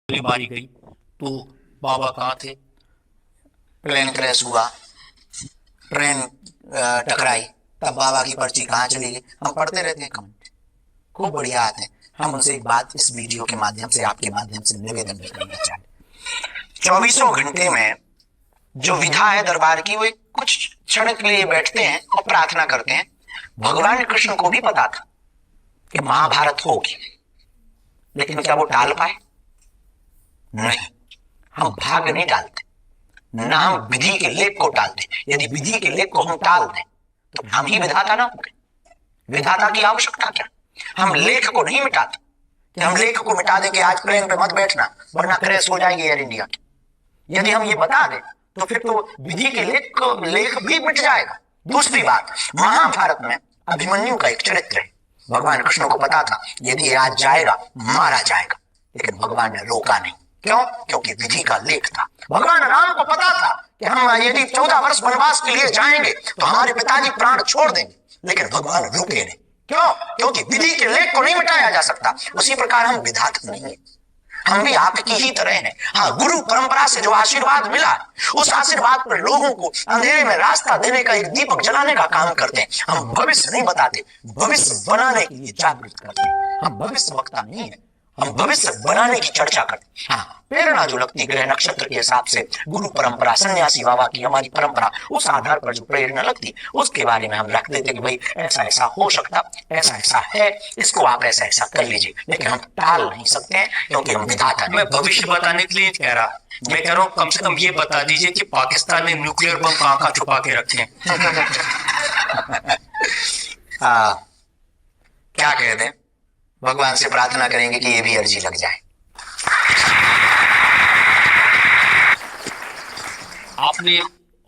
गोली मारी गई तो बाबा कहाँ थे? प्लेन क्रैश हुआ, ट्रेन टकराई, तब बाबा की पर्ची कहाँ चली गई? हम पढ़ते रहते हैं कमेंट। खूब बढ़िया आते हैं। हम उनसे एक बात इस वीडियो के माध्यम से, आपके माध्यम से निवेदन भी करना चाहते हैं। 24 घंटे में जो विधा है दरबार की, वो कुछ क्षण के लिए बैठते हैं और प्रार्थना करते हैं। भगवान कृष्ण को भी पता था कि महाभारत होगी, लेकिन क्या वो टाल पाए? नहीं। हम भाग नहीं टालते, ना हम विधि के लेख को टालते। यदि विधि के लेख को हम टाल दें तो हम ही विधाता ना होंगे। विधाता की आवश्यकता क्या? हम लेख को नहीं मिटाते कि हम लेख को मिटा दें कि आज प्लेन पे मत बैठना वरना क्रैश हो जाएगी एयर इंडिया की। यदि हम ये बता दें तो फिर तो विधि के लेख भी मिट जाएगा। दूसरी बात, महाभारत में अभिमन्यु का एक चरित्र है। भगवान कृष्ण को पता था यदि आज जाएगा मारा जाएगा, लेकिन भगवान ने रोका नहीं। क्यों? क्योंकि विधि का लेख था। भगवान राम को पता था कि हम यदि 14 वर्ष वनवास के लिए जाएंगे तो हमारे पिताजी प्राण छोड़ देंगे, लेकिन भगवान रुके नहीं। क्यों? क्योंकि विधि के लेख को नहीं मिटाया जा सकता। उसी प्रकार हम विधाता नहीं है, हम भी आपकी ही तरह हैं। हाँ, गुरु परंपरा से जो आशीर्वाद मिला, उस आशीर्वाद पर लोगों को अंधेरे में रास्ता देने का एक दीपक जलाने का काम करते हैं। हम भविष्य नहीं बताते, भविष्य बनाने के लिए जागृत करते हैं। हम भविष्य वक्ता नहीं है, हम भविष्य बनाने की चर्चा करते हैं। हाँ, प्रेरणा जो लगती ग्रह नक्षत्र के हिसाब से, गुरु परंपरा, सन्यासी बाबा की हमारी परंपरा, उस आधार पर जो प्रेरणा लगती उसके बारे में हम रख देते कि भाई ऐसा ऐसा हो सकता, ऐसा ऐसा है, इसको आप ऐसा ऐसा कर लीजिए। लेकिन हम टाल नहीं सकते हैं क्योंकि हम विधाता। मैं भविष्य बताने के लिए कह रहा, मैं कह रहा हूँ कम से कम ये बता दीजिए कि पाकिस्तान ने न्यूक्लियर बम कहाँ कहाँ छुपा के रखे हैं। क्या कहते हैं, भगवान से प्रार्थना करेंगे कि ये भी अर्जी लग जाए। आपने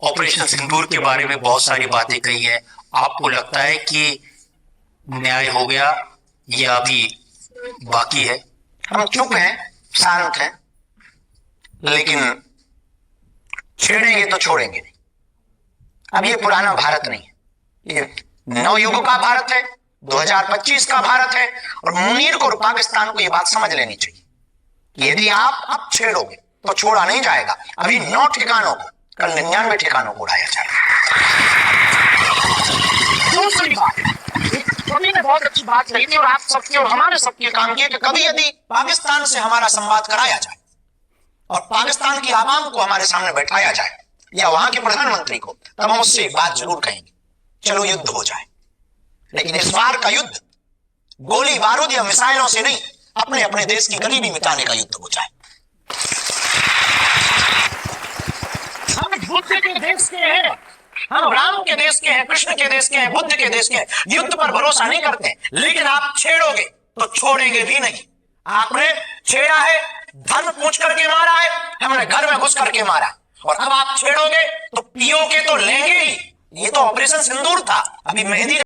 ऑपरेशन सिंदूर के बारे में बहुत सारी बातें कही है। आपको लगता है कि न्याय हो गया या अभी बाकी है? हम चुप हैं, शांत हैं, लेकिन छेड़ेंगे तो छोड़ेंगे नहीं। अब ये पुराना भारत नहीं है, ये नवयुग का भारत है, 2025 का भारत है। और मुनीर को और पाकिस्तान को ये बात समझ लेनी चाहिए कि यदि आप अब छेड़ोगे तो छोड़ा नहीं जाएगा। अभी 9 ठिकानों को, कल 99 ठिकानों को उड़ाया जाएगा। दूसरी बात, उन्हीं ने बहुत अच्छी बात कही थी और आप सबके और हमारे सबके काम किए कि कभी यदि पाकिस्तान से हमारा संवाद कराया जाए और पाकिस्तान की आवाम को हमारे सामने बैठाया जाए या वहां के प्रधानमंत्री को, तब हम उससे एक बात जरूर कहेंगे, चलो युद्ध हो जाए। लेकिन इस बार का युद्ध गोली बारूद या मिसाइलों से नहीं, अपने अपने देश की गरीबी मिटाने का युद्ध हो जाए। हम बुद्ध के देश के हैं, हम राम के देश के हैं, कृष्ण के देश के हैं, बुद्ध के देश के हैं। युद्ध पर भरोसा नहीं करते, लेकिन आप छेड़ोगे तो छोड़ेंगे भी नहीं। आपने छेड़ा है, धर्म पूछ करके मारा है, हमने घर में घुस करके मारा, और अब आप छेड़ोगे तो पियोगे तो लेंगे ही। ये तो ऑपरेशन सिंदूर था, अभी मेहंदी